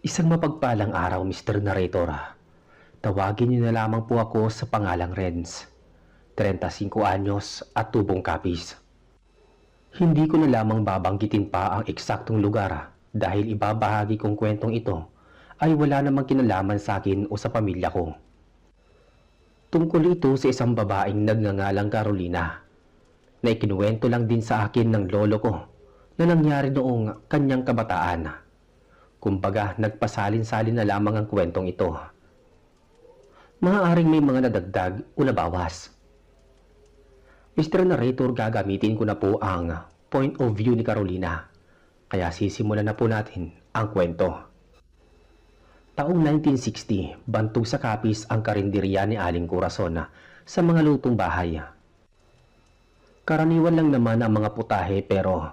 Isang mapagpalang araw, Mr. Narrator. Tawagin niyo na lamang po ako sa pangalang Renz, 35 anyos at tubong kapis. Hindi ko na lamang babanggitin pa ang eksaktong lugar dahil ibabahagi kong kwentong ito ay wala namang kinalaman sa akin o sa pamilya ko. Tungkol ito sa isang babaeng nagngangalang Carolina na ikinuwento lang din sa akin ng lolo ko na nangyari noong kanyang kabataan. Kumbaga, nagpasalin-salin na lamang ang kwentong ito. Maaaring may mga nadagdag o nabawas. Mr. Narrator, gagamitin ko na po ang point of view ni Carolina. Kaya sisimulan na po natin ang kwento. Taong 1960, bantog sa kapis ang karinderya ni Aling Corazon sa mga lutong bahay. Karaniwan lang naman ang mga putahe pero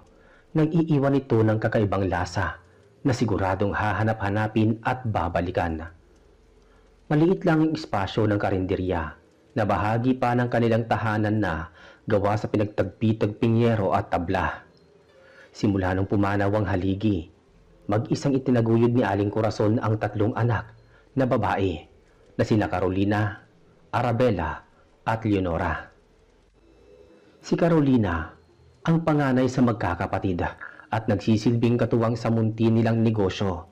nag-iiwan ito ng kakaibang lasa na siguradong hahanap-hanapin at babalikan. Maliit lang ang espasyo ng karinderya na bahagi pa ng kanilang tahanan na gawa sa pinagtagpi-tagping yero at tabla. Simula nung pumanaw ang haligi, mag-isang itinaguyod ni Aling Corazon ang tatlong anak na babae na sina Carolina, Arabella at Leonora. Si Carolina ang panganay sa magkakapatid at nagsisilbing katuwang sa munti nilang negosyo.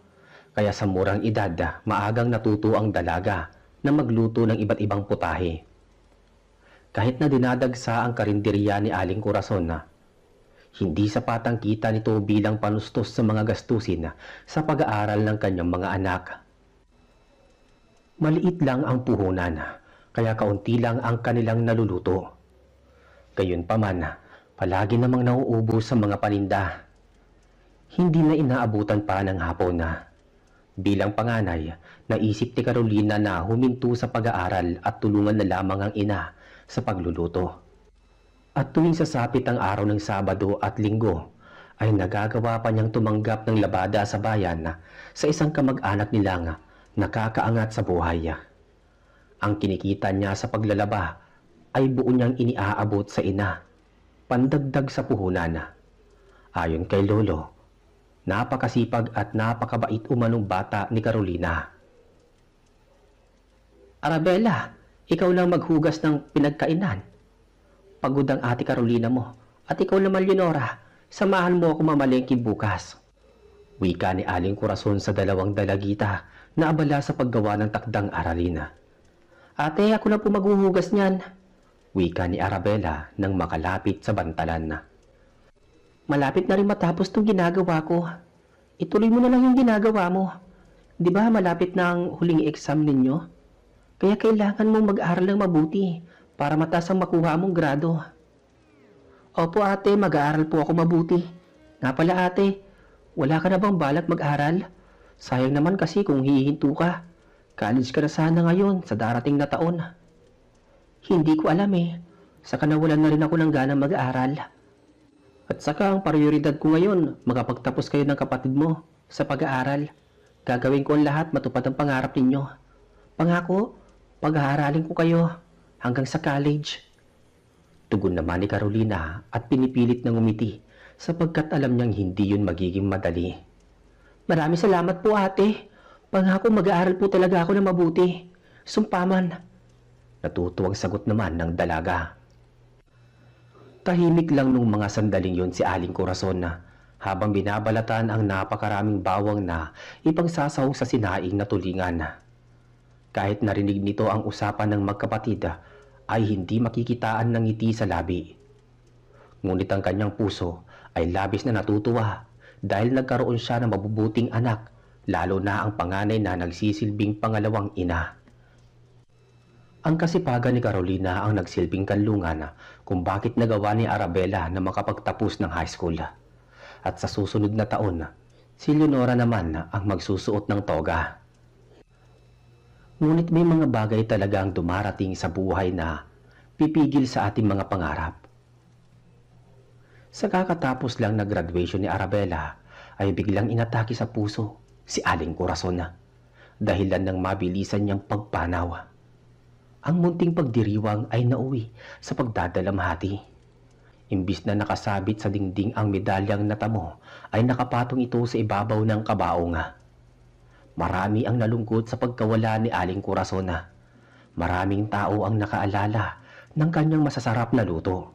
Kaya sa murang edad, maagang natuto ang dalaga na magluto ng iba't ibang putahe. Kahit na dinadagsa ang karinderya ni Aling Corazon, hindi sapat ang kita nito bilang panustos sa mga gastusin sa pag-aaral ng kanyang mga anak. Maliit lang ang puhunan, kaya kaunti lang ang kanilang naluluto. Gayunpaman, palagi namang nauubos sa mga paninda. Hindi na inaabutan pa ng hapon na. Bilang panganay, naisip ni Carolina na huminto sa pag-aaral at tulungan na lamang ang ina sa pagluluto. At tuwing sasapit ang araw ng Sabado at Linggo, ay nagagawa pa niyang tumanggap ng labada sa bayan sa isang kamag-anak nilang nakakaangat sa buhay. Ang kinikita niya sa paglalaba ay buo niyang iniaabot sa ina, pandagdag sa puhunan. Ayon kay Lolo, napakasipag at napakabait umanong bata ni Carolina. Arabella, ikaw lang maghugas ng pinagkainan. Pagod ang ate Carolina mo. At ikaw naman, Leonora, samahan mo ako mamalengke bukas. Wika ni Aling Corazon sa dalawang dalagita na abala sa paggawa ng takdang aralina. Ate, ako na po maghuhugas niyan. Wika ni Arabella nang makalapit sa bantalan. Malapit na rin matapos itong ginagawa ko. Ituloy mo na lang yung ginagawa mo. Di ba malapit na ang huling exam ninyo? Kaya kailangan mong mag-aaral ng mabuti para mataas ang makuha mong grado. Opo ate, mag-aaral po ako mabuti. Nga pala ate, wala ka na bang balak mag-aral? Sayang naman kasi kung hihinto ka. College ka na sana ngayon sa darating na taon. Hindi ko alam eh. Saka nawalan na rin ako ng gana mag-aaral. At saka ang prioridad ko ngayon, makapagtapos kayo ng kapatid mo sa pag-aaral. Gagawin ko ang lahat matupad ang pangarap ninyo. Pangako, pag-aaralin ko kayo hanggang sa college. Tugon naman ni Carolina at pinipilit na ngumiti sapagkat alam niyang hindi yun magiging madali. Maraming salamat po ate. Pangako mag-aaral po talaga ako na mabuti. Sumpaman. Natutuwang sagot naman ng dalaga. Tahimik lang nung mga sandaling yon si Aling Corazon na habang binabalatan ang napakaraming bawang na ipangsasahog sa sinaing na tulingan. Kahit narinig nito ang usapan ng magkapatid ay hindi makikitaan ng ngiti sa labi. Ngunit ang kanyang puso ay labis na natutuwa dahil nagkaroon siya ng mabubuting anak, lalo na ang panganay na nagsisilbing pangalawang ina. Ang kasipagan ni Carolina ang nagsilbing kanlungan kung bakit nagawa ni Arabella na makapagtapos ng high school. At sa susunod na taon, si Leonora naman ang magsusuot ng toga. Ngunit may mga bagay talagang dumarating sa buhay na pipigil sa ating mga pangarap. Sa kakatapos lang na graduation ni Arabella ay biglang inatake sa puso si Aling Corazon dahilan ng mabilisan niyang pagpanaw. Ang munting pagdiriwang ay nauwi sa pagdadalamhati. Imbis na nakasabit sa dingding ang medalyang natamo, ay nakapatong ito sa ibabaw ng kabaong. Marami ang nalungkot sa pagkawala ni Aling Corazon. Maraming tao ang nakaalala ng kanyang masasarap na luto.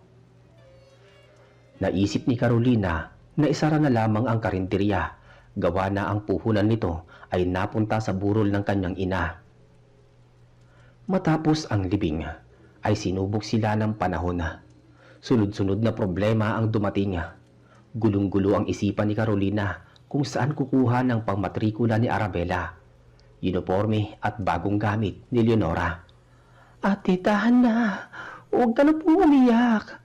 Naisip ni Carolina na isara na lamang ang karinderya, gawa na ang puhunan nito ay napunta sa burol ng kanyang ina. Matapos ang libing, ay sinubok sila ng panahon. Sunod-sunod na problema ang dumating. Gulong-gulo ang isipan ni Carolina kung saan kukuha ng pangmatrikula ni Arabella, uniforme at bagong gamit ni Leonora. Ate, tahan na. Huwag ka na pong umiyak.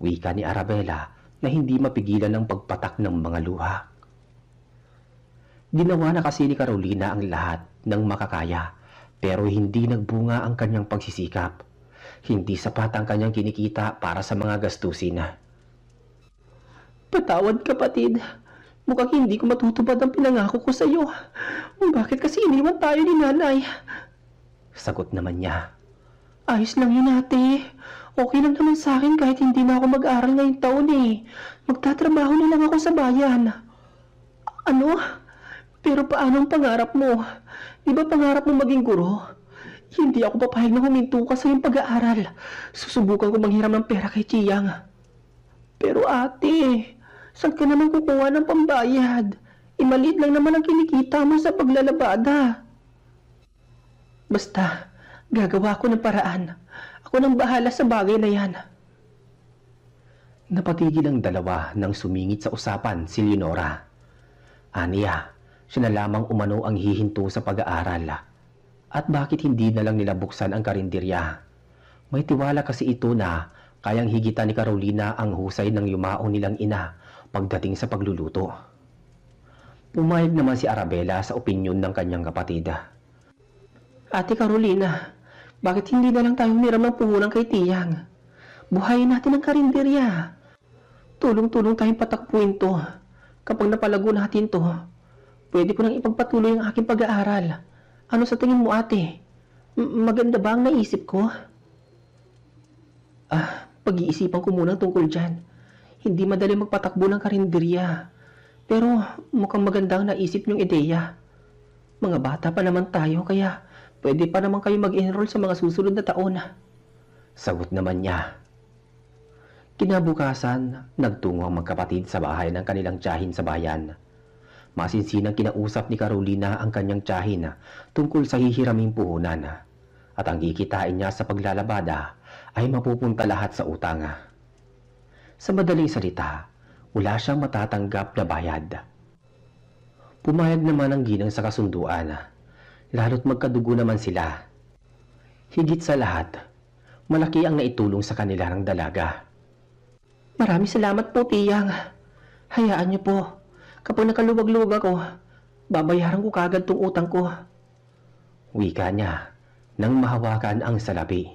Wika ni Arabella na hindi mapigilan ng pagpatak ng mga luha. Ginawa na kasi ni Carolina ang lahat ng makakaya, pero hindi nagbunga ang kanyang pagsisikap. Hindi sapat ang kanyang kinikita para sa mga gastusin. Patawad, kapatid. Mukhang hindi ko matutupad ang pinangako ko sa iyo. Bakit kasi iniwan tayo ni nanay? Sagot naman niya. Ayos lang yun, ate. Okay lang naman sa akin kahit hindi na ako mag-aral ngayong taon eh. Magtatrabaho na lang ako sa bayan. Ano? Pero paano ang pangarap mo? Di ba pangarap mo maging guro? Hindi ako papayag na huminto ka sa iyong pag-aaral. Susubukan ko manghiram ng pera kay Chiyang. Pero ate, saan ka naman kukuha ng pambayad? Maliit lang naman ang kinikita mo sa paglalabada. Basta, gagawa ko ng paraan. Ako nang bahala sa bagay na yan. Napatigil ang dalawa nang sumingit sa usapan si Leonora. Aniya, siya na lamang umano ang hihinto sa pag-aaral. At bakit hindi na lang nila buksan ang karinderya? May tiwala kasi ito na kayang higitan ni Carolina ang husay ng yumaong nilang ina pagdating sa pagluluto. Pumayag naman si Arabella sa opinyon ng kanyang kapatid. Ate Carolina, bakit hindi na lang tayo humiram ng puhunan kay Tiyang? Buhayin natin ang karinderya. Tulong-tulong tayong patakbuhin to. Kapag napalago natin to, pwede ko nang ipagpatuloy ang aking pag-aaral. Ano sa tingin mo, ate? Maganda ba ang naisip ko? Pag-iisipan ko muna tungkol dyan. Hindi madali magpatakbo ng karinderya. Pero mukhang maganda ang naisip niyong ideya. Mga bata pa naman tayo, kaya pwede pa naman kayo mag-enroll sa mga susunod na taon. Sagot naman niya. Kinabukasan, nagtungo ang magkapatid sa bahay ng kanilang tiyahin sa bayan. Masinsinang kinausap ni Carolina ang kanyang tiyahin tungkol sa hihiraming puhunan. At ang kikitain niya sa paglalabada ay mapupunta lahat sa utang. Sa madaling salita, wala siyang matatanggap na bayad. Pumayag naman ang ginang sa kasunduan, lalo't magkadugo naman sila. Higit sa lahat, malaki ang naitulong sa kanila ng dalaga. Maraming salamat po, Tiyang. Hayaan niyo po, kapag nakaluwag-luwag ako, babayaran ko kagad tong utang ko. Wika niya nang mahawakan ang salapi.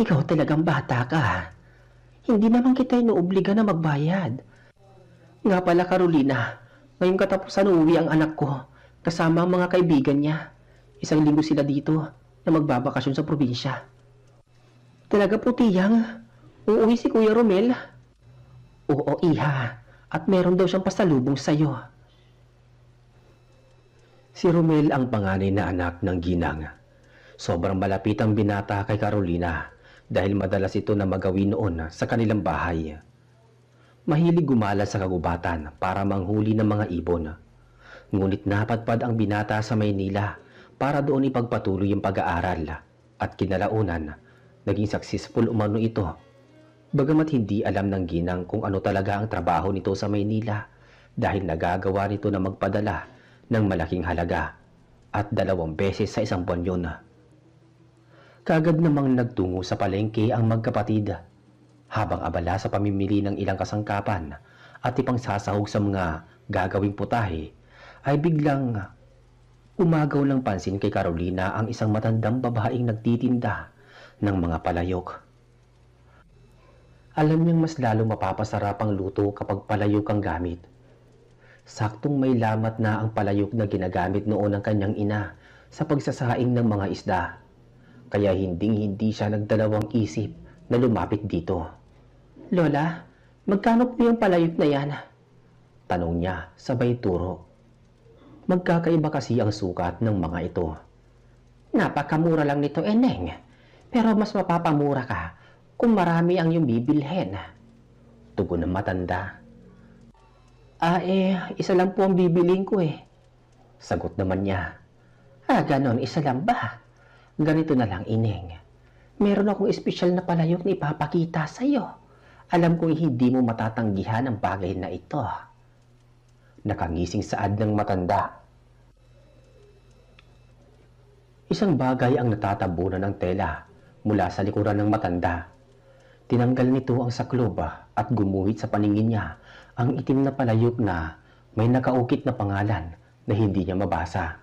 Ikaw talagang bata ka. Hindi naman kita inuobliga na magbayad. Nga pala, Carolina, ngayong katapusan uuwi ang anak ko kasama ang mga kaibigan niya. 1 linggo sila dito na magbabakasyon sa probinsya. Talaga po, Tiyang? Uuwi si Kuya Romel? Oo, iha. At meron daw siyang pasalubong sa'yo. Si Romel ang panganay na anak ng ginang. Sobrang malapit ang binata kay Carolina dahil madalas ito na magawin noon sa kanilang bahay. Mahilig gumala sa kagubatan para manghuli ng mga ibon. Ngunit napadpad ang binata sa Maynila para doon ipagpatuloy ang pag-aaral at kinalaunan, naging successful umano ito. Bagamat hindi alam ng ginang kung ano talaga ang trabaho nito sa Maynila dahil nagagawa nito na magpadala ng malaking halaga at 2 beses sa isang buwan yun. Kagad namang nagtungo sa palengke ang magkapatid. Habang abala sa pamimili ng ilang kasangkapan at ipangsasahog sa mga gagawing putahe, ay biglang umagaw ng pansin kay Carolina ang isang matandang babaeng nagtitinda ng mga palayok. Alam niyang mas lalo mapapasarap ang luto kapag palayok ang gamit. Saktong may lamat na ang palayok na ginagamit noon ng kanyang ina sa pagsasaing ng mga isda. Kaya hindi siya nagdalawang isip na lumapit dito. Lola, magkano po yung palayok na yan? Tanong niya sabay turo. Magkakaiba kasi ang sukat ng mga ito. Napakamura lang nito, Eneng. Pero mas mapapamura ka kung marami ang iyong bibilhin. Tugon ng matanda. Isa lang po ang bibiling ko eh. Sagot naman niya. Ganon, isa lang ba? Ganito na lang, Ineng. Meron akong espesyal na palayok na ipapakita sa iyo. Alam kong hindi mo matatanggihan ang bagay na ito. Nakangising saad ng matanda. Isang bagay ang natatabunan ng tela mula sa likuran ng matanda. Tinanggal nito ang saklob at gumuhit sa paningin niya ang itim na palayok na may nakaukit na pangalan na hindi niya mabasa.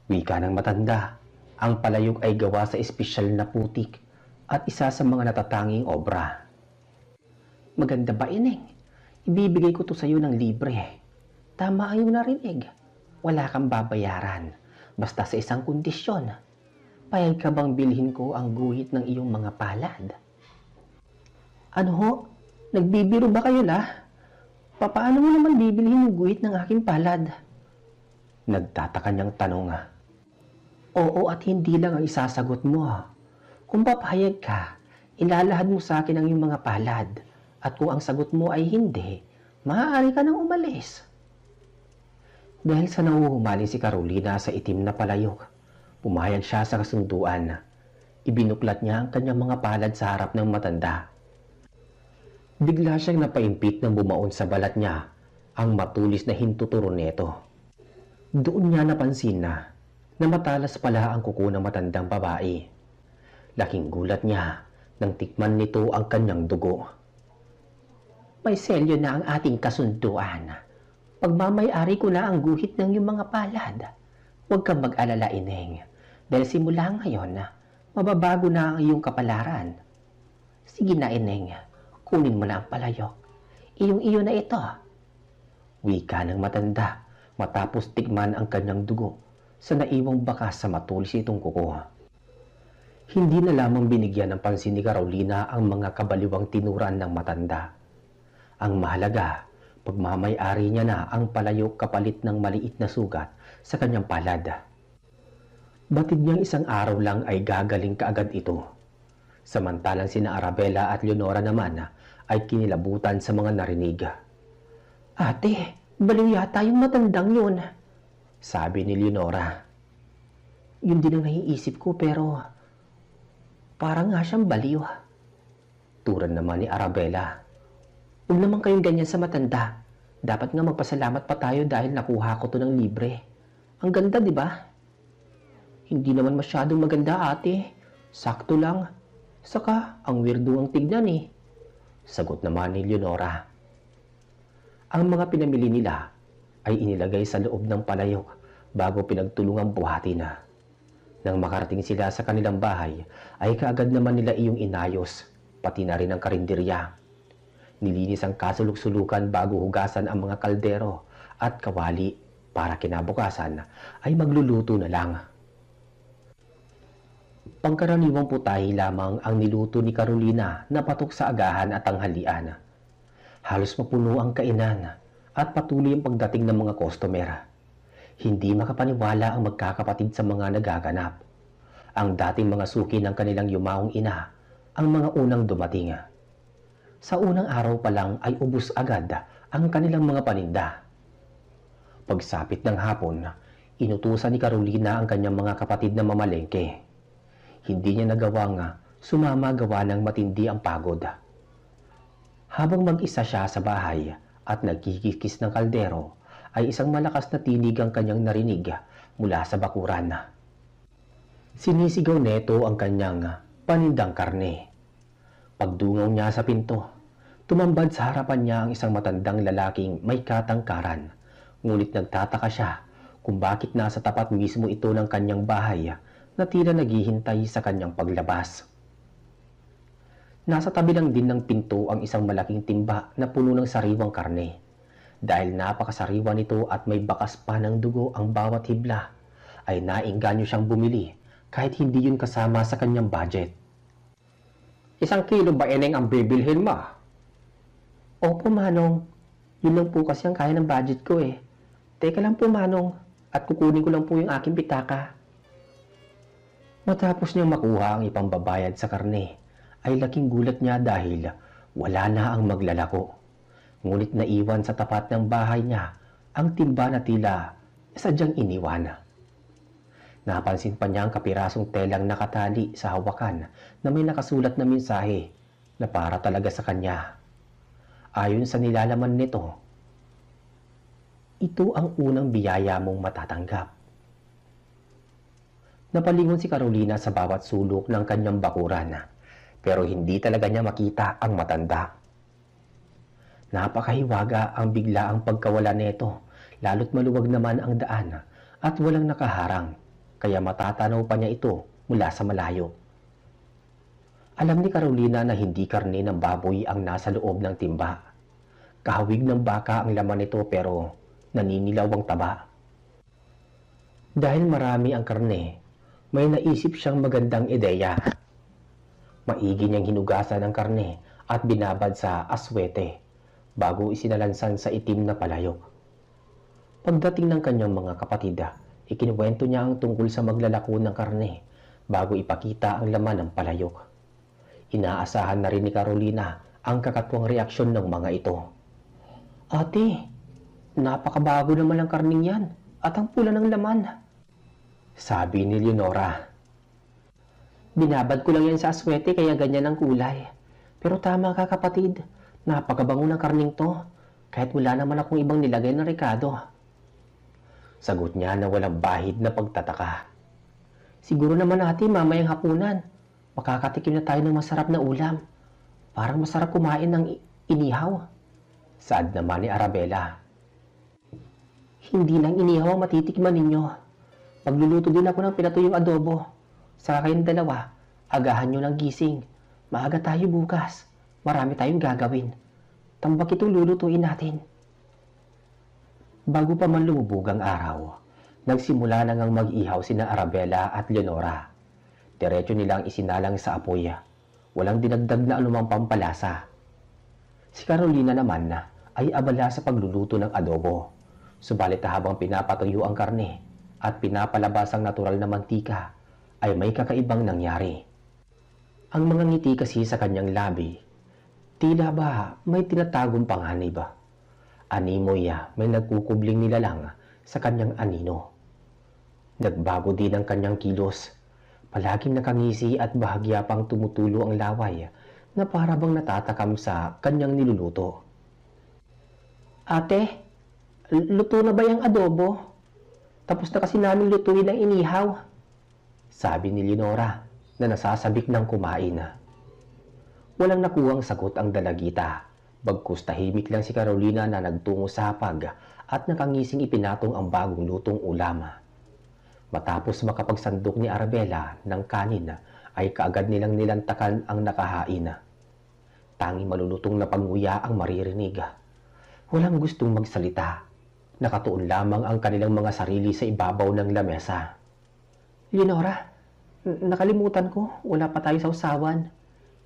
Wika ng matanda, ang palayok ay gawa sa espesyal na putik at isa sa mga natatanging obra. Maganda ba, Ineng? Ibibigay ko to sa iyo ng libre. Tama ang iyong narinig. Wala kang babayaran. Basta sa isang kondisyon. Payag ka bang bilhin ko ang guhit ng iyong mga palad? Ano ho? Nagbibiro ba kayo la? Paano mo naman bibilhin yung guhit ng aking palad? Nagtataka niyang tanong. Oo at hindi lang ang isasagot mo. Kung papayag ka, ilalahad mo sa akin ang iyong mga palad. At kung ang sagot mo ay hindi, maaari ka nang umalis. Dahil sa nauhumaling si Carolina sa itim na palayok, pumayag siya sa kasunduan. Ibinuklat niya ang kanyang mga palad sa harap ng matanda. Bigla siyang napaimpit nang bumaon sa balat niya ang matulis na hintuturo nito. Doon niya napansin na matalas pala ang kuko ng matandang babae. Laking gulat niya nang tikman nito ang kanyang dugo. May selyo na ang ating kasunduan. Pagmamay-ari ko na ang guhit ng iyong mga palad. Huwag kang mag-alala, Ineng. Dahil simula ngayon, mababago na ang iyong kapalaran. Sige na, Ineng. Kunin mo na ang palayok. Iyong-iyo na ito. Wika ng matanda matapos tikman ang kanyang dugo sa naiwang bakas sa matulis itong kuko. Hindi na lamang binigyan ng pansin ni Carolina ang mga kabaliwang tinuran ng matanda. Ang mahalaga, pagmamay-ari niya na ang palayok kapalit ng maliit na sugat sa kanyang palad. Batid niyang isang araw lang ay gagaling kaagad ito. Samantalang sina Arabella at Leonora naman ay kinilabutan sa mga narinig. Ate, baliw yata yung matandang yun, sabi ni Leonora. Yun din ang naiisip ko pero parang nga siyang baliw. Turan naman ni Arabella. Huwag naman kayong ganyan sa matanda. Dapat nga magpasalamat pa tayo dahil nakuha ko to ng libre. Ang ganda, di ba? Hindi naman masyadong maganda, ate. Sakto lang. Saka, ang weirdo ang tignan eh. Sagot naman ni Leonora. Ang mga pinamili nila ay inilagay sa loob ng palayok bago pinagtulungang buhatin. Nang makarating sila sa kanilang bahay, ay kaagad naman nila iyong inayos, pati na rin ang karinderya. Nilinis ang kasuluk-sulukan bago hugasan ang mga kaldero at kawali para kinabukasan ay magluluto na lang. Pangkaraniwang putahe lamang ang niluto ni Carolina na patok sa agahan at tanghalian. Halos mapuno ang kainan at patuloy ang pagdating ng mga customer. Hindi makapaniwala ang magkakapatid sa mga nagaganap. Ang dating mga suki ng kanilang yumaong ina ang mga unang dumating. Sa unang araw pa lang ay ubos agad ang kanilang mga paninda. Pagsapit ng hapon, inutusan ni Carolina ang kanyang mga kapatid na mamalengke. Hindi niya nagawang sumama gawa ng matindi ang pagod. Habang mag-isa siya sa bahay at nagkikikis ng kaldero, ay isang malakas na tinig ang kanyang narinig mula sa bakuran. Sinisigaw neto ang kanyang panindang karne. Pagdungaw niya sa pinto, tumambad sa harapan niya ang isang matandang lalaking may katangkaran. Ngunit nagtataka siya kung bakit nasa tapat mismo ito ng kanyang bahay na tila naghihintay sa kanyang paglabas. Nasa tabi lang din ng pinto ang isang malaking timba na puno ng sariwang karne. Dahil napakasariwa nito at may bakas pa ng dugo ang bawat hibla, ay nainganyo siyang bumili kahit hindi yun kasama sa kanyang budget. 1 kilo ba, Eneng, ang bibilhin mo? Opo, Manong. Yun lang po kasi ang kaya ng budget ko eh. Teka lang po, Manong, at kukunin ko lang po yung aking pitaka. Matapos niyang makuha ang ipambabayad sa karne, ay laking gulat niya dahil wala na ang maglalako. Ngunit naiwan sa tapat ng bahay niya ang timba na tila sadyang iniwan. Napansin pa niya ang kapirasong telang nakatali sa hawakan na may nakasulat na mensahe na para talaga sa kanya. Ayon sa nilalaman nito, ito ang unang biyaya mong matatanggap. Napalingon si Carolina sa bawat sulok ng kanyang bakuran, pero hindi talaga niya makita ang matanda. Napakahiwaga ang biglaang pagkawala nito, lalo't maluwag naman ang daan at walang nakaharang, kaya matatanaw pa niya ito mula sa malayo. Alam ni Carolina na hindi karne ng baboy ang nasa loob ng timba. Kahawig ng baka ang laman nito pero naninilaw ang taba. Dahil marami ang karne, may naisip siyang magandang ideya. Maigi niyang hinugasan ang karne at binabad sa aswete bago isinalansan sa itim na palayok. Pagdating ng kanyang mga kapatid, ikinuwento niya ang tungkol sa maglalako ng karne bago ipakita ang laman ng palayok. Inaasahan na rin ni Carolina ang kakatuwang reaksyon ng mga ito. Ate, napakabago naman ang karning yan at ang pula ng laman, sabi ni Leonora. Binabad ko lang yan sa aswete kaya ganyan ang kulay. Pero tama ka kapatid, napakabango ng karning to kahit wala naman akong ibang nilagay na rekado. Sagot niya na walang bahid na pagtataka. Siguro naman natin mamayang hapunan, makakatikim na tayo ng masarap na ulam. Parang masarap kumain ng inihaw, saad naman ni Arabella. Hindi lang inihaw ang matitikman ninyo. Magluluto din ako ng pinatuyong adobo. Saka kayong dalawa, agahan nyo ng gising. Maaga tayo bukas. Marami tayong gagawin. Tambak itong lulutuin natin. Bago pa man lumubog ang araw, nagsimula na ngang mag-ihaw sina Arabella at Leonora. Diretso nilang isinalang sa apoy. Walang dinagdag na anumang pampalasa. Si Carolina naman ay abala sa pagluluto ng adobo. Subalit habang pinapatuyo ang karne at pinapalabas ang natural na mantika, ay may kakaibang nangyari. Ang mga ngiti kasi sa kanyang labi, tila ba may tinatagong panganib. Animoy may nagkukubling nilalang sa kanyang anino. Nagbago din ang kanyang kilos. Palaging nakangisi at bahagya pang tumutulo ang laway na para bang natatakam sa kanyang niluluto. Ate, luto na ba yung adobo? Tapos na kasi namin lutuin ang inihaw, sabi ni Leonora na nasasabik ng kumain. Walang nakuhang sagot ang dalagita, bagkus tahimik lang si Carolina na nagtungo sa hapag at nakangising ipinatong ang bagong lutong ulam. Matapos makapagsandok ni Arabella ng kanin, ay kaagad nilang nilantakan ang nakahain. Tanging malulutong na panguya ang maririnig. Walang gustong magsalita. Nakatuon lamang ang kanilang mga sarili sa ibabaw ng lamesa. Leonora, nakalimutan ko, wala pa tayo sa usawan.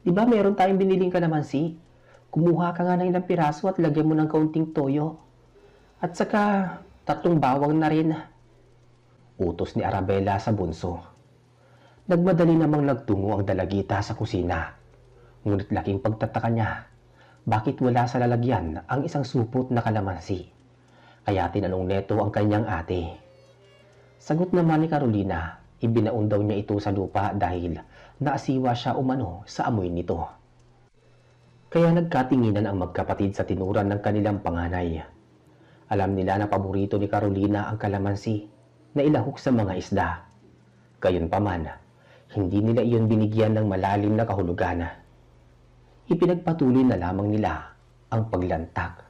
Di ba meron tayong biniling kalamansi? Kumuha ka nga ng ilang piraso at lagyan mo ng kaunting toyo. At saka, 3 bawang na rin. Utos ni Arabella sa bunso. Nagmadali namang nagtungo ang dalagita sa kusina. Ngunit laking pagtataka niya, bakit wala sa lalagyan ang isang supot na kalamansi? Kaya tinanong neto ang kanyang ate. Sagot naman ni Carolina, ibinaon daw niya ito sa lupa dahil naasiwa siya umano sa amoy nito. Kaya nagkatinginan ang magkapatid sa tinuran ng kanilang panganay. Alam nila na paborito ni Carolina ang kalamansi na ilahok sa mga isda. Gayunpaman, hindi nila iyon binigyan ng malalim na kahulugan. Ipinagpatuloy na lamang nila ang paglantak.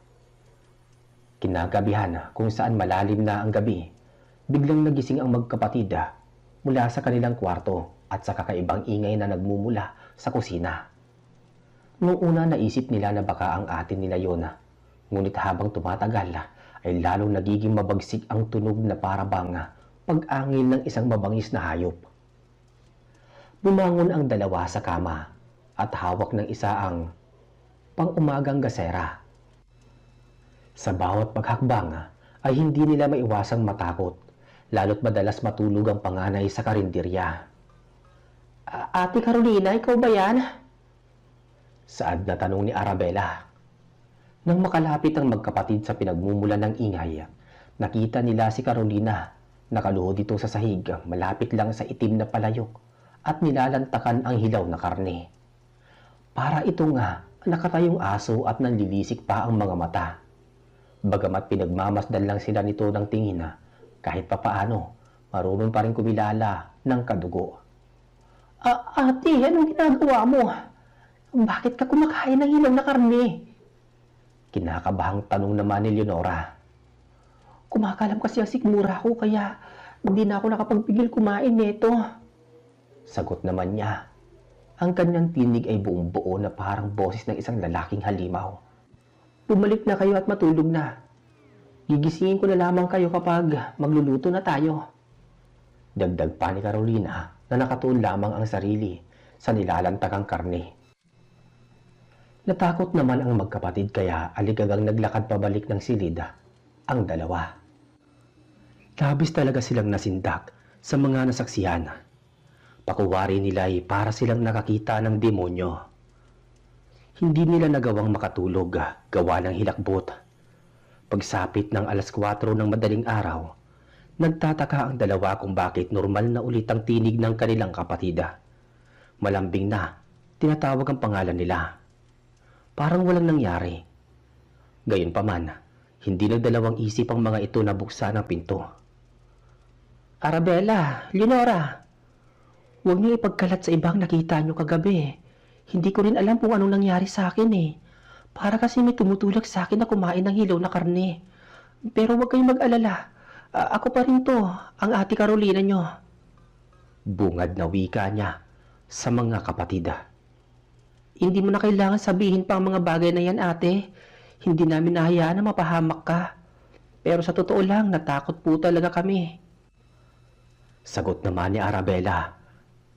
Kinagabihan kung saan malalim na ang gabi, biglang nagising ang magkapatid mula sa kanilang kwarto at sa kakaibang ingay na nagmumula sa kusina. Noong una naisip nila na baka ang atin nila yon, ngunit habang tumatagal ay lalong nagiging mabagsik ang tunog na parabang pag-angil ng isang mabangis na hayop. Bumangon ang dalawa sa kama at hawak ng isa ang pang-umagang gasera. Sa bawat paghakbang ay hindi nila maiwasang matakot, lalo't madalas matulog ang panganay sa karinderya. Ate Carolina, ikaw ba yan? Saad na tanong ni Arabella. Nang makalapit ang magkapatid sa pinagmumulan ng ingay, nakita nila si Carolina, nakaluhod ito sa sahig, malapit lang sa itim na palayok at nilalantakan ang hilaw na karne. Para ito nga, nakatayong aso at nanlilisik pa ang mga mata. Bagamat pinagmamasdan lang sila nito ng tingin, kahit papaano, marunong pa rin kumilala ng kadugo. Ate, anong ginagawa mo? Bakit ka kumakain ng hilaw na karne? Kinakabahang tanong naman ni Leonora. Kumakalam kasi ang sikmura ko kaya hindi na ako nakapagpigil kumain nito. Sagot naman niya. Ang kanyang tinig ay buong buo na parang boses ng isang lalaking halimaw. Bumalik na kayo at matulog na. Gigisingin ko na lamang kayo kapag magluluto na tayo. Dagdag pa ni Carolina na nakatuon lamang ang sarili sa nilalantakang karne. Natakot naman ang magkapatid kaya aligagang naglakad pabalik ng silid ang dalawa. Labis talaga silang nasindak sa mga nasaksihan. Pakuwari nila ay para silang nakakita ng demonyo. Hindi nila nagawang makatulog gawa ng hilakbot. Pagsapit ng 4:00 ng madaling araw, nagtataka ang dalawa kung bakit normal na ulit ang tinig ng kanilang kapatid. Malambing na, tinatawag ang pangalan nila. Parang walang nangyari. Gayunpaman, hindi nagdalawang isip ang mga ito na buksan ang pinto. Arabella, Leonora, huwag niyo ipagkalat sa ibang nakita niyo kagabi. Hindi ko rin alam kung anong nangyari sa akin eh. Para kasi may tumutulak sa akin na kumain ng hilaw na karne. Pero huwag kayong mag-alala. Ako pa rin to, ang ate Carolina niyo. Bungad na wika niya sa mga kapatid. Hindi mo na kailangan sabihin pa ang mga bagay na yan, ate. Hindi namin nahayaan na mapahamak ka. Pero sa totoo lang, natakot po talaga kami. Sagot naman ni Arabella.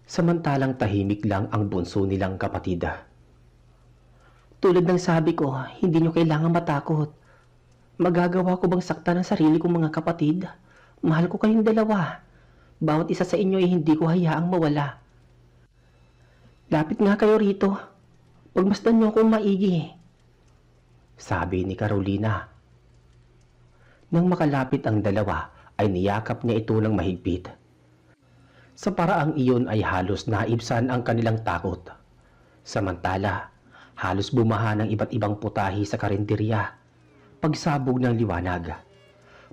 Samantalang tahimik lang ang bunso nilang kapatid. Tulad ng sabi ko, hindi nyo kailangan matakot. Magagawa ko bang saktan ang sarili kong mga kapatid? Mahal ko kayong dalawa. Bawat isa sa inyo ay hindi ko hayaang mawala. Lapit nga kayo rito. Pagmasdan nyo akong maigi. Sabi ni Carolina. Nang makalapit ang dalawa, ay niyakap niya ito ng mahigpit. Sa paraang iyon ay halos naibsan ang kanilang takot. Samantala, halos bumaha ng iba't ibang putahe sa karinderya. Pagsabog ng liwanag.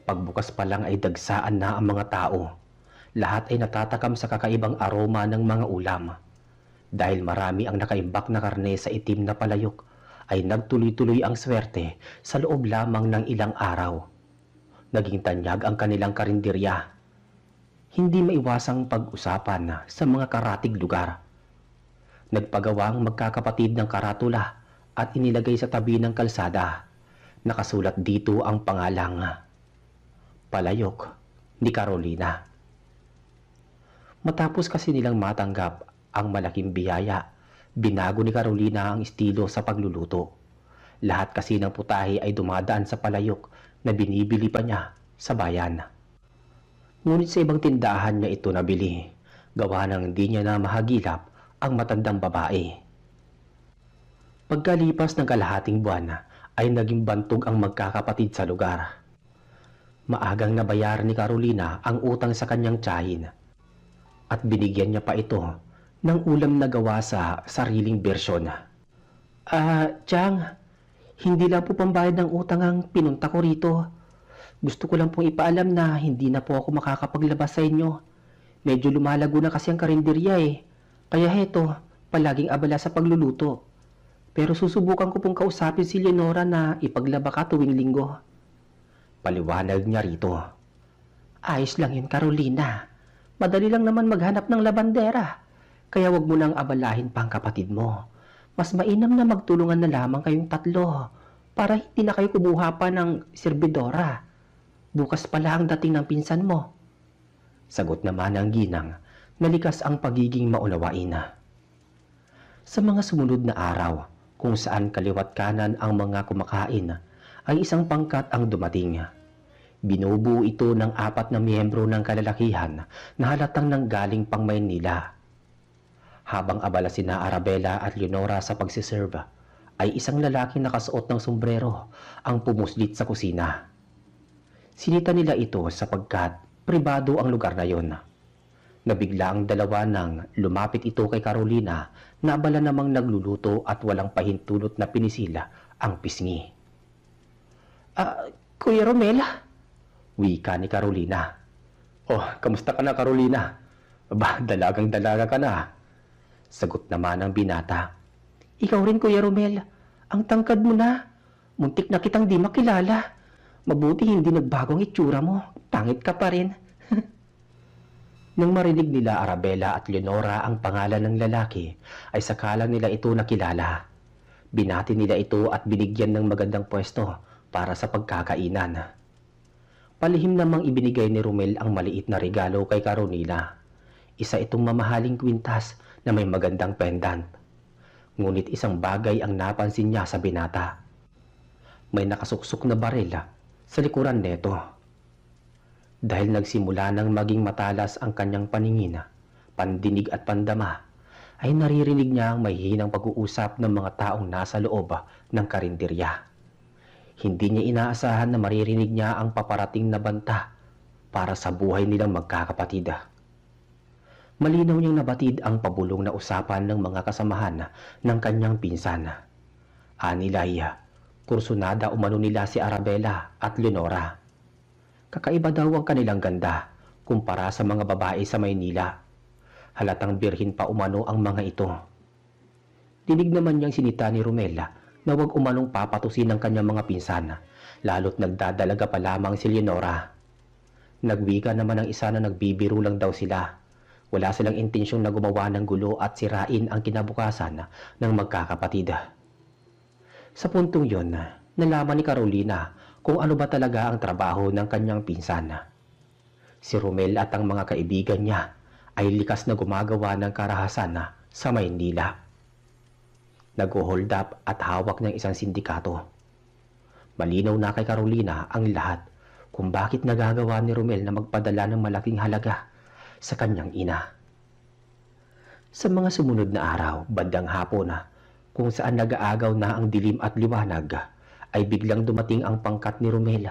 Pagbukas pa lang ay dagsaan na ang mga tao. Lahat ay natatakam sa kakaibang aroma ng mga ulam. Dahil marami ang nakaimbak na karne sa itim na palayok, ay nagtuloy-tuloy ang swerte sa loob lamang ng ilang araw. Naging tanyag ang kanilang karinderya. Hindi maiwasang pag-usapan sa mga karatig lugar. Nagpagawang magkakapatid ng karatula at inilagay sa tabi ng kalsada. Nakasulat dito ang pangalang Palayok ni Carolina. Matapos kasi nilang matanggap ang malaking biyaya, binago ni Carolina ang estilo sa pagluluto. Lahat kasi ng putahe ay dumadaan sa palayok na binibili pa niya sa bayan. Ngunit sa ibang tindahan niya ito nabili, gawa ng hindi niya na mahagilap ang matandang babae. Pagkalipas ng kalahating buwan, ay naging bantog ang magkakapatid sa lugar. Maagang nabayaran ni Carolina ang utang sa kanyang tiyahin at binigyan niya pa ito ng ulam na gawa sa sariling bersyon. Tiyang, hindi lang po pambayad ng utang ang pinunta ko rito. Gusto ko lang pong ipaalam na hindi na po ako makakapaglabas sa inyo. Medyo lumalago na kasi ang karinderya eh. Kaya heto, palaging abala sa pagluluto. Pero susubukan ko pong kausapin si Leonora na ipaglaba ka tuwing linggo. Paliwanag niya rito. Ayos lang yun, Carolina. Madali lang naman maghanap ng labandera. Kaya wag mo nang abalahin pa ang kapatid mo. Mas mainam na magtulungan na lamang kayong tatlo para hindi na kayo kumuha pa ng serbidora. Bukas pala ang dating ng pinsan mo. Sagot naman ng ginang na likas ang pagiging maunawain. Sa mga sumunod na araw, kung saan kaliwat kanan ang mga kumakain, ay isang pangkat ang dumating. Binubuo ito ng 4 na miyembro ng kalalakihan na halatang nanggaling pang Maynila. Habang abala sina Arabella at Leonora sa pagsiserve, ay isang lalaking nakasuot ng sombrero ang pumuslit sa kusina. Sinita nila ito sapagkat pribado ang lugar na yon. Nabigla ang dalawa nang lumapit ito kay Carolina na abala namang nagluluto at walang pahintulot na pinisila ang pisngi. Kuya Romel? Wika ni Carolina. Oh, kamusta ka na, Carolina? Dalagang dalaga ka na. Sagot naman ng binata. Ikaw rin, Kuya Romel. Ang tangkad mo na. Muntik na kitang di makilala. Mabuti hindi nagbagong itsura mo. Pangit ka pa rin. Nang marinig nila Arabella at Leonora ang pangalan ng lalaki, ay sakalang nila ito nakilala. Binati nila ito at binigyan ng magandang pwesto para sa pagkakainan. Palihim namang ibinigay ni Romel ang maliit na regalo kay Carolina. Isa itong mamahaling kwintas na may magandang pendant. Ngunit isang bagay ang napansin niya sa binata. May nakasuksok na baril sa likuran neto. Dahil nagsimula nang maging matalas ang kanyang paningin, pandinig at pandama, ay naririnig niya ang mahihinang pag-uusap ng mga taong nasa loob ng karinderya. Hindi niya inaasahan na maririnig niya ang paparating na banta para sa buhay nilang magkakapatid. Malinaw niyang nabatid ang pabulong na usapan ng mga kasamahan ng kanyang pinsan. Anilay, kursunada umano nila si Arabella at Leonora. Kakaiba daw ang kanilang ganda kumpara sa mga babae sa Maynila. Halatang birhin pa umano ang mga ito. Dinig naman niyang sinita ni Romel na huwag umanong papatusin ng kanyang mga pinsan, lalo't nagdadalaga pa lamang si Leonora. Nagwika naman ang isa na nagbibiro lang daw sila. Wala silang intensyong na gumawa ng gulo at sirain ang kinabukasan ng magkakapatid. Sa puntong yon, nalaman ni Carolina kung ano ba talaga ang trabaho ng kanyang pinsan. Si Romel at ang mga kaibigan niya ay likas na gumagawa ng karahasan sa Maynila. Nag-hold up at hawak ng isang sindikato. Malinaw na kay Carolina ang lahat kung bakit nagagawa ni Romel na magpadala ng malaking halaga sa kanyang ina. Sa mga sumunod na araw, bandang hapon kung saan nag-aagaw na ang dilim at liwanag, ay biglang dumating ang pangkat ni Romel.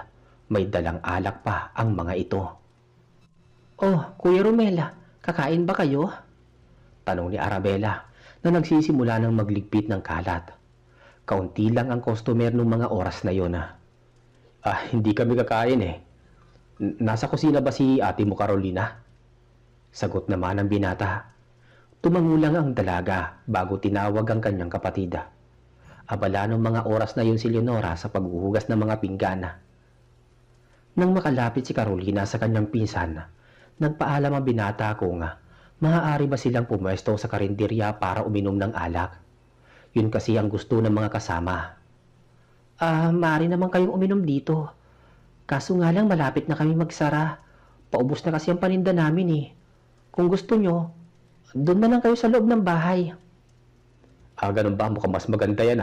May dalang alak pa ang mga ito. Oh, Kuya Romel, kakain ba kayo? Tanong ni Arabella na nagsisimula ng magligpit ng kalat. Kaunti lang ang customer ng mga oras na yon. Hindi kami kakain eh. Nasa kusina ba si ate mo, Carolina? Sagot naman ng binata. Tumango lang ang dalaga bago tinawag ang kanyang kapatid. Abala ng mga oras na yun si Leonora sa paghuhugas ng mga pinggana. Nang makalapit si Carolina sa kanyang pinsan, nagpaalam ang binata kung maaari ba silang pumwesto sa karinderya para uminom ng alak. Yun kasi ang gusto ng mga kasama. Maaari naman kayong uminom dito. Kaso nga lang malapit na kami magsara. Paubos na kasi ang paninda namin eh. Kung gusto nyo, doon na lang kayo sa loob ng bahay. Ganun ba? Mukhang mas maganda yan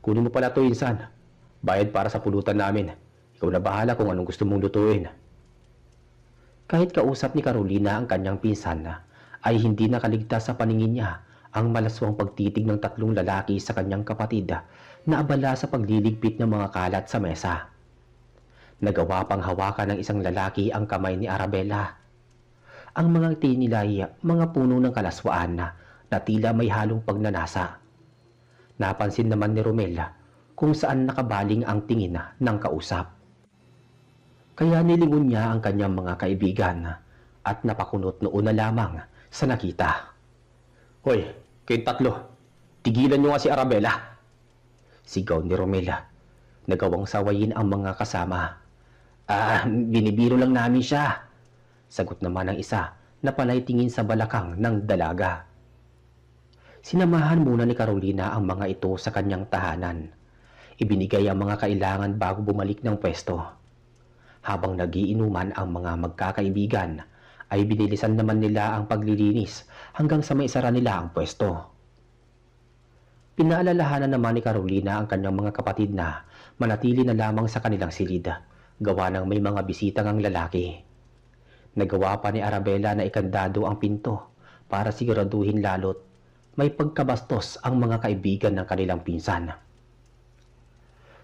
Kunin mo pala ito, insan. Bayad para sa pulutan namin. Ikaw na bahala kung anong gusto mong lutuin. Kahit kausap ni Carolina ang kanyang pinsan ay hindi nakaligtas sa paningin niya ang malaswang pagtitig ng 3 lalaki sa kanyang kapatid na abala sa pagliligpit ng mga kalat sa mesa. Nagawa pang hawakan ng isang lalaki ang kamay ni Arabella. Ang mga tinilay mga puno ng kalaswaan na tila may halong pagnanasa. Napansin naman ni Romel kung saan nakabaling ang tingin ng kausap. Kaya nilingon niya ang kanyang mga kaibigan at napakunot noon na lamang sa nakita. Hoy, kayong 3, tigilan niyo nga si Arabella. Sigaw ni Romel. Nagawang sawayin ang mga kasama. Binibiro lang namin siya. Sagot naman ng isa na panay tingin sa balakang ng dalaga. Sinamahan muna ni Carolina ang mga ito sa kanyang tahanan. Ibinigay ang mga kailangan bago bumalik ng pwesto. Habang nagiinuman ang mga magkakaibigan, ay binilisan naman nila ang paglilinis hanggang sa maisara nila ang pwesto. Pinaalalahanan naman ni Carolina ang kanyang mga kapatid na manatili na lamang sa kanilang silid gawa ng may mga bisitang ang lalaki. Nagawa pa ni Arabella na ikandado ang pinto para siguraduhin lalo't may pagkabastos ang mga kaibigan ng kanilang pinsan.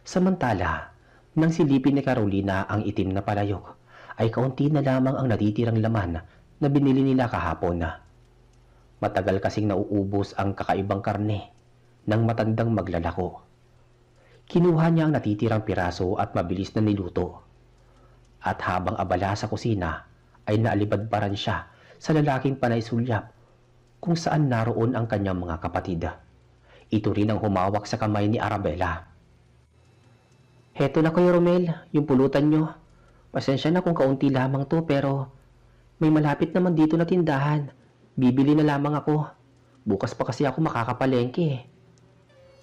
Samantala, nang silipin ni Carolina ang itim na palayok, ay kaunti na lamang ang natitirang laman na binili nila kahapon. Matagal kasing nauubos ang kakaibang karne ng matandang maglalako. Kinuha niya ang natitirang piraso at mabilis na niluto. At habang abala sa kusina, ay naalibadbaran siya sa lalaking panay sulyap kung saan naroon ang kanyang mga kapatid. Ito rin ang humawak sa kamay ni Arabella. "Heto na Kuya Romel, yung pulutan nyo. Pasensya na kung kaunti lamang to pero may malapit naman dito na tindahan. Bibili na lamang ako. Bukas pa kasi ako makakapalengke."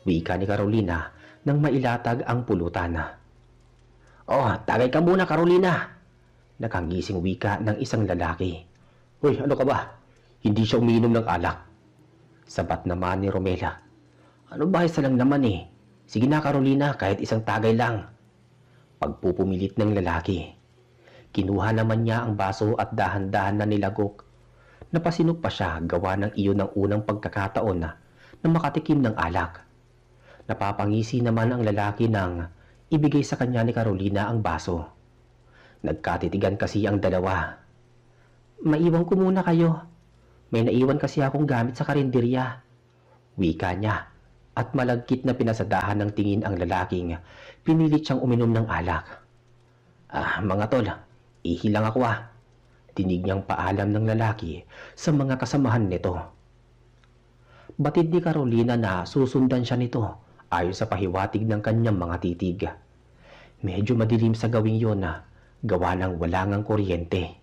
Wika ni Carolina nang mailatag ang pulutan. "Oh, tagay ka muna Carolina!" Nakanggising wika ng isang lalaki. "Uy, ano ka ba? Hindi siya umiinom ng alak." Sabat naman ni Romela. "Ano ba, isa lang naman eh. Sige na Carolina, kahit isang tagay lang." Pagpupumilit ng lalaki. Kinuha naman niya ang baso at dahan-dahan na nilagok. Napasinok pa siya gawa ng iyon ng unang pagkakataon na makatikim ng alak. Napapangisi naman ang lalaki nang ibigay sa kanya ni Carolina ang baso. Nagkatitigan kasi ang dalawa. "Maiwan ko muna kayo. May naiwan kasi akong gamit sa karinderya." Wika niya at malagkit na pinasadahan ng tingin ang lalaking pinilit siyang uminom ng alak. Mga tol, ihilang ako ah." Tinig niyang paalam ng lalaki sa mga kasamahan nito. Batid ni Carolina na susundan siya nito ayon sa pahiwatig ng kanyang mga titig. Medyo madilim sa gawing yon na gawa ng wala ngang kuryente.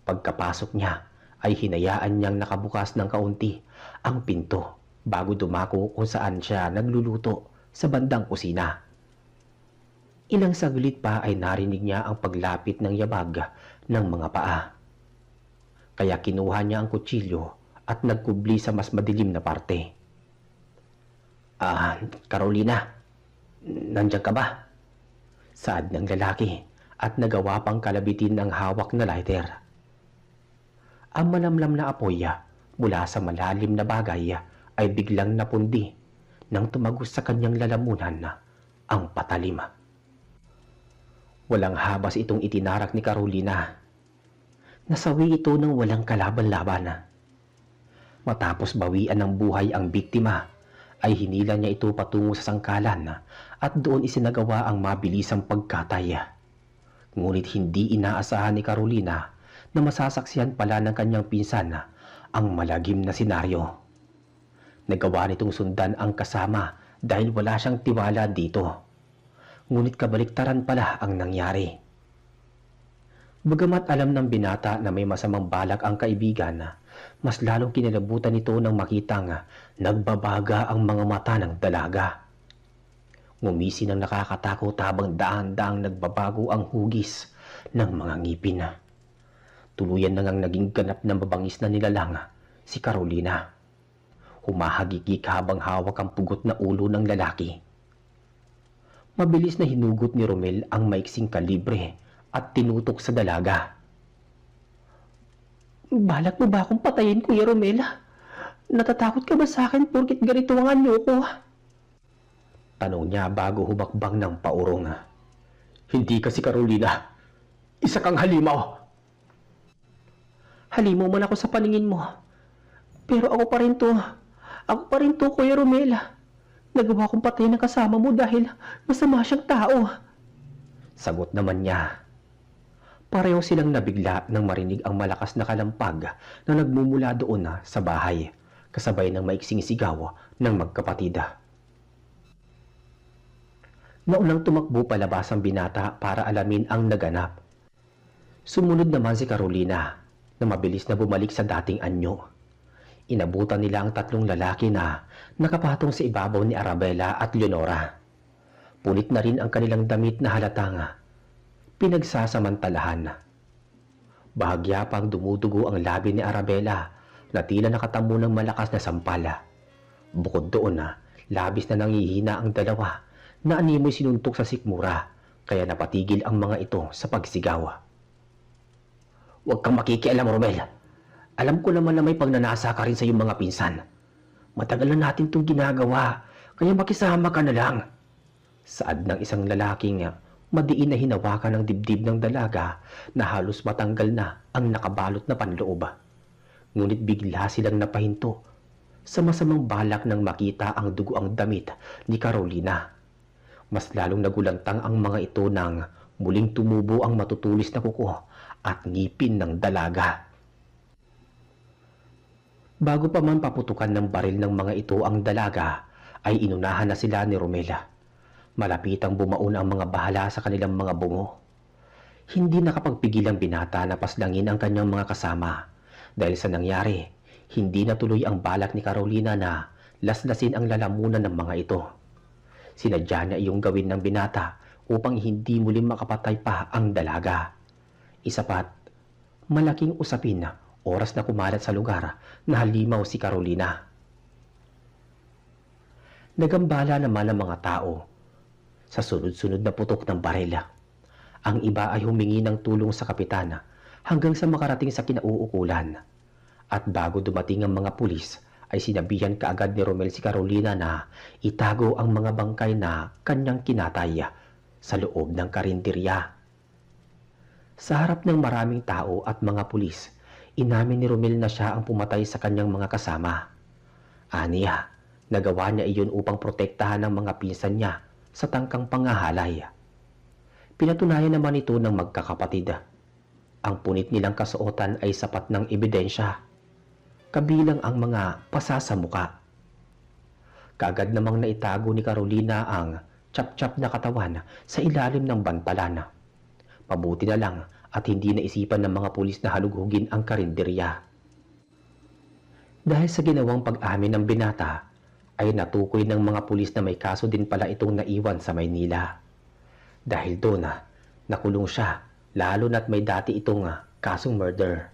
Pagkapasok niya ay hinayaan niyang nakabukas ng kaunti ang pinto bago dumako kung saan siya nagluluto sa bandang kusina. Ilang saglit pa ay narinig niya ang paglapit ng yabag ng mga paa. Kaya kinuha niya ang kutsilyo at nagkubli sa mas madilim na parte. Carolina, nandiyan ka ba?" Saad ng lalaki at nagawa pang kalabitin ang hawak na lighter. Ang malamlam na apoy mula sa malalim na bagay ay biglang napundi nang tumagos sa kanyang lalamunan ang patalim. Walang habas itong itinarak ni Carolina. Nasawi ito ng walang kalaban-laban. Matapos bawian ng buhay ang biktima, ay hinila niya ito patungo sa sangkalan at doon isinagawa ang mabilisang pagkatay. Ngunit hindi inaasahan ni Carolina na masasaksihan pala ng kanyang pinsan ang malagim na senaryo. Nagawa nitong sundan ang kasama dahil wala siyang tiwala dito. Ngunit kabaliktaran pala ang nangyari. Bagamat alam ng binata na may masamang balak ang kaibigan, mas lalong kinalabutan nito nang makitang nagbabaga ang mga mata ng dalaga. Ngumisi ng nakakatakot habang daan-daang nagbabago ang hugis ng mga ngipin. Tuluyan na ngang naging ganap na mabangis na nilalang si Carolina. Humahagikik habang hawak ang pugot na ulo ng lalaki. Mabilis na hinugot ni Romel ang maiksing kalibre at tinutok sa dalaga. "Balak mo ba akong patayin, Kuya Romel? Natatakot ka ba sa akin porkit ganito ang anyo ko?" Tanong niya bago humakbang ng paurong. "Hindi kasi Carolina. Isa kang halimaw." "Halimaw man ako sa paningin mo. Pero ako pa rin to. Ako pa rin to, Kuya Romel. Nagawa kong patayin ang kasama mo dahil masama siyang tao." Sagot naman niya. Pareho silang nabigla nang marinig ang malakas na kalampag na nagmumula doon sa bahay, kasabay ng maiksing sigaw ng magkapatid. Naunang tumakbo palabas ang binata para alamin ang naganap. Sumunod naman si Carolina na mabilis na bumalik sa dating anyo. Inabutan nila ang tatlong lalaki na nakapatong sa ibabaw ni Arabella at Leonora. Punit na rin ang kanilang damit na halatang pinagsasamantalahan. Bahagya pang dumudugo ang labi ni Arabella na tila nakatamo ng malakas na sampala. Bukod doon labis na nangihina ang dalawa na animoy sinuntok sa sikmura kaya napatigil ang mga ito sa pagsigaw. Huwag kang makikialam, Romel. Alam ko naman na may pagnanasa ka rin sa iyong mga pinsan. Matagal na natin itong ginagawa, kaya makisama ka na lang. Saad ng isang lalaking madiin na hinawakan ng dibdib ng dalaga na halos matanggal na ang nakabalot na panloob. Ngunit bigla silang napahinto sa masamang balak nang makita ang dugoang damit ni Carolina. Mas lalong nagulantang ang mga ito nang muling tumubo ang matutulis na kuko at ngipin ng dalaga. Bago pa man paputukan ng baril ng mga ito ang dalaga, ay inunahan na sila ni Romela. Malapitang bumaon ang mga bahala sa kanilang mga bungo. Hindi nakapagpigil ang binata na paslangin ang kanyang mga kasama. Dahil sa nangyari, hindi natuloy ang balak ni Carolina na laslasin ang lalamunan ng mga ito. Sinadya niya iyong gawin ng binata upang hindi muling makapatay pa ang dalaga. Isa pat, malaking usapin na oras na kumalat sa lugar na halimaw si Carolina. Nagambala naman ang mga tao sa sunod-sunod na putok ng baril. Ang iba ay humingi ng tulong sa kapitan hanggang sa makarating sa kinauukulan. At bago dumating ang mga pulis, ay sinabihan kaagad ni Romel si Carolina na itago ang mga bangkay na kanyang kinatay sa loob ng karinderya. Sa harap ng maraming tao at mga pulis, inamin ni Romel na siya ang pumatay sa kanyang mga kasama. Aniya, nagawa niya iyon upang protektahan ang mga pinsan niya sa tangkang pangahalay. Pinatunayan naman ito ng magkakapatid. Ang punit nilang kasuotan ay sapat ng ebidensya, kabilang ang mga pasa sa muka. Kaagad namang naitago ni Carolina ang chap-chap na katawan sa ilalim ng bantalan. Mabuti na lang at hindi naisipan ng mga pulis na halughugin ang karinderya. Dahil sa ginawang pag-amin ng binata, ay natukoy ng mga pulis na may kaso din pala itong naiwan sa Maynila. Dahil doon nakulong siya, lalo na't may dati itong kasong murder.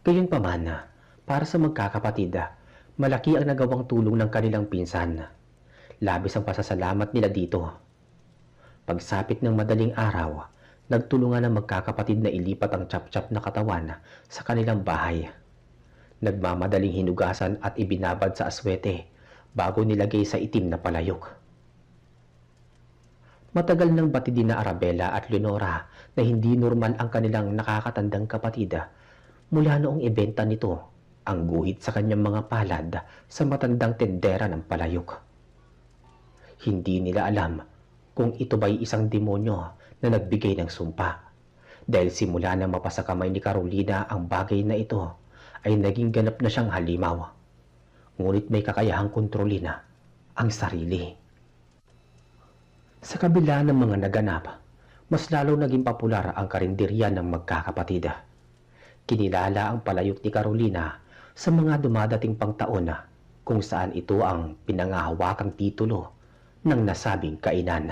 Gayunpaman, para sa magkakapatid, malaki ang nagawang tulong ng kanilang pinsan. Labis ang pasasalamat nila dito. Pagsapit ng madaling araw, nagtulungan ang magkakapatid na ilipat ang chap-chap na katawan sa kanilang bahay. Nagmamadaling hinugasan at ibinabad sa aswete bago nilagay sa itim na palayok. Matagal nang batidin na Arabella at Leonora na hindi normal ang kanilang nakakatandang kapatid mula noong ibenta nito ang guhit sa kanyang mga palad sa matandang tendera ng palayok. Hindi nila alam kung ito ba'y isang demonyo na nagbigay ng sumpa. Dahil simula na mapasa kamay ni Carolina ang bagay na ito, ay naging ganap na siyang halimaw. Ngunit may kakayahang kontrolin ang sarili. Sa kabila ng mga naganap, mas lalo naging popular ang karinderya ng magkakapatid. Kinilala ang palayok ni Carolina sa mga dumadating pang taon kung saan ito ang pinangahawakang titulo ng nasabing kainan.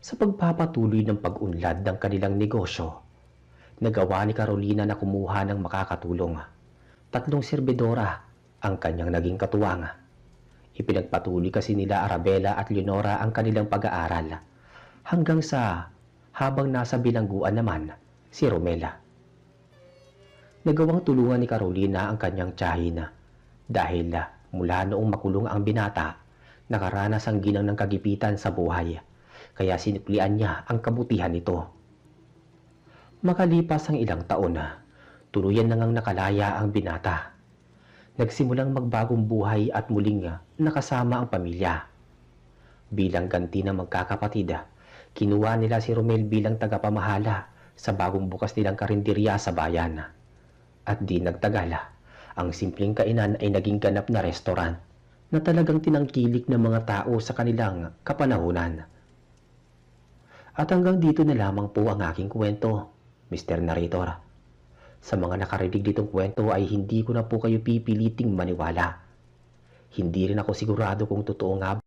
Sa pagpapatuloy ng pag-unlad ng kanilang negosyo, nagawa ni Carolina na kumuha ng makakatulong. 3 serbidora ang kanyang naging katuwang. Ipinagpatuloy kasi nila Arabella at Leonora ang kanilang pag-aaral hanggang sa habang nasa bilangguan naman si Romela. Nagawang tulungan ni Carolina ang kanyang tiyahin dahil mula noong makulong ang binata, nakaranas ang ginang ng kagipitan sa buhay, kaya sinuklian niya ang kabutihan nito. Makalipas ang ilang taon, tuluyan na ngang nakalaya ang binata. Nagsimulang magbagong buhay at muling nakasama ang pamilya. Bilang ganti ng magkakapatid, kinuha nila si Romel bilang tagapamahala sa bagong bukas nilang karinderya sa bayan. At di nagtagal, ang simpleng kainan ay naging ganap na restaurant na talagang tinangkilik ng mga tao sa kanilang kapanahunan. At hanggang dito na lamang po ang aking kwento, Mr. Narrator. Sa mga nakarinig ditong kwento ay hindi ko na po kayo pipiliting maniwala. Hindi rin ako sigurado kung totoo nga